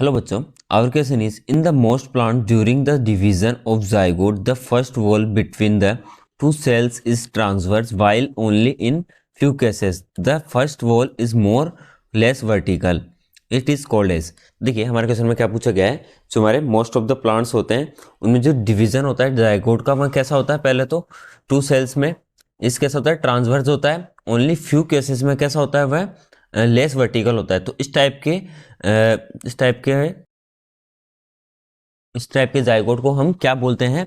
Hello बच्चों, our question is in the most plant during the division of zygote the first wall between the two cells is transverse while only in few cases the first wall is more less vertical it is called as। देखिए हमारे question में क्या पूछा गया है, जो हमारे most of the plants होते हैं उनमें जो डिवीजन होता है जाइगोट का वह कैसा होता है। पहले तो टू सेल्स में इस कैसा होता है, ट्रांसवर्स होता है। ओनली फ्यू केसेस में कैसा होता है, वह लेस वर्टिकल होता है। तो इस टाइप के जाइगोट को हम क्या बोलते हैं,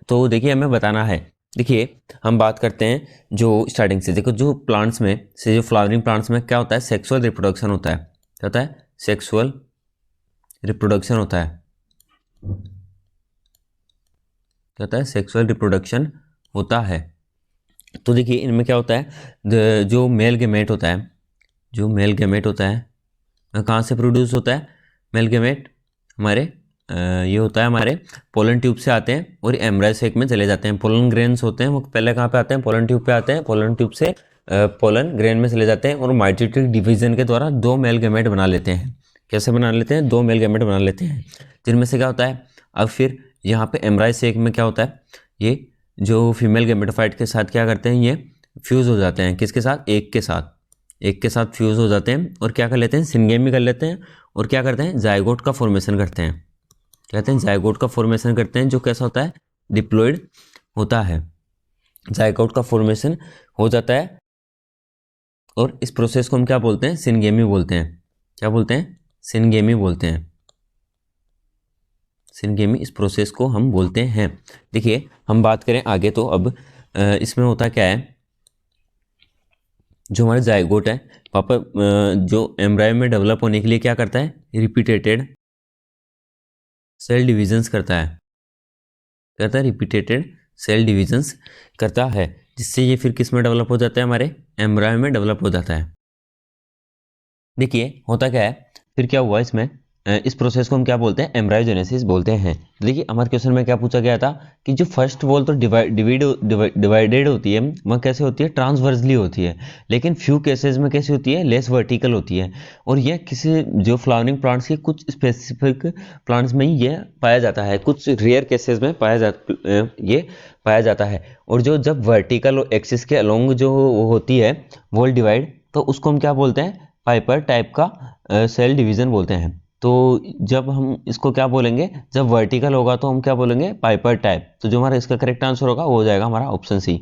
तो देखिए हमें बताना है। देखिए हम बात करते हैं जो स्टार्टिंग से, देखो जो प्लांट्स में से जो फ्लावरिंग प्लांट्स में क्या होता है, सेक्सुअल रिप्रोडक्शन होता है। क्या होता है? सेक्सुअल रिप्रोडक्शन होता है। क्या होता है? सेक्सुअल रिप्रोडक्शन होता है। तो देखिए इनमें क्या होता है, जो मेल गेमेट होता है, जो मेल गेमेट होता है कहाँ से प्रोड्यूस होता है? मेल गेमेट हमारे ये होता है हमारे पोलन ट्यूब से आते हैं और एम्ब्रायो सेक में चले जाते हैं। पोलन ग्रेन्स होते हैं वो पहले कहाँ पे आते हैं? पोलन ट्यूब पे आते हैं। पोलन ट्यूब से पोलन ग्रेन में चले जाते हैं और माइटोटिक डिवीजन के द्वारा दो मेल गेमेट बना लेते हैं। कैसे बना लेते हैं? दो मेल गेमेट बना लेते हैं, जिनमें से क्या होता है, अब फिर यहाँ पे एम्ब्रायो सेक में क्या होता है, ये जो फीमेल गेमेटोफाइट के साथ क्या करते हैं, ये फ्यूज़ हो जाते हैं। किसके साथ? एक के साथ फ्यूज़ हो जाते हैं और क्या कर लेते हैं? सिनगेमी कर लेते हैं और क्या करते हैं? जाइगोट का फॉर्मेशन करते हैं। कहते हैं जाइगोट का फॉर्मेशन करते हैं, जो कैसा होता है? डिप्लॉइड होता है। जाइगोट का फॉर्मेशन हो जाता है और इस प्रोसेस को हम क्या बोलते हैं? सिनगेमी बोलते हैं। क्या बोलते हैं? सिनगेमी बोलते हैं। सिनगेमी इस प्रोसेस को हम बोलते हैं। देखिए हम बात करें आगे, तो अब इसमें होता क्या है, जो हमारे जाइगोट है पापा जो एम्ब्रायो में डेवलप होने के लिए क्या करता है? रिपीटेटेड सेल डिविजन्स करता है। रिपीटेटेड सेल डिविजन्स करता है, जिससे ये फिर किस में डेवलप हो जाता है? हमारे एम्ब्रायो में डेवलप हो जाता है। देखिए होता क्या है, फिर क्या हुआ इसमें, इस प्रोसेस को हम क्या बोलते हैं? एम्ब्रायोजेनेसिस बोलते हैं। देखिए हमारे क्वेश्चन में क्या पूछा गया था कि जो फर्स्ट वॉल तो डिवाइडेड होती है, वह कैसे होती है? ट्रांसवर्सली होती है। लेकिन फ्यू केसेस में कैसी होती है? लेस वर्टिकल होती है। और यह किसी जो फ्लावरिंग प्लांट्स के कुछ स्पेसिफिक प्लांट्स में ही ये पाया जाता है, कुछ रेयर केसेस में ये पाया जाता है। और जो जब वर्टिकल एक्सिस के अलोंग जो होती है वॉल डिवाइड, तो उसको हम क्या बोलते हैं? पाइपर टाइप का सेल डिवीजन बोलते हैं। तो जब हम इसको क्या बोलेंगे, जब वर्टिकल होगा तो हम क्या बोलेंगे? Piper type. तो जो हमारा इसका करेक्ट आंसर होगा वो हो जाएगा हमारा ऑप्शन सी।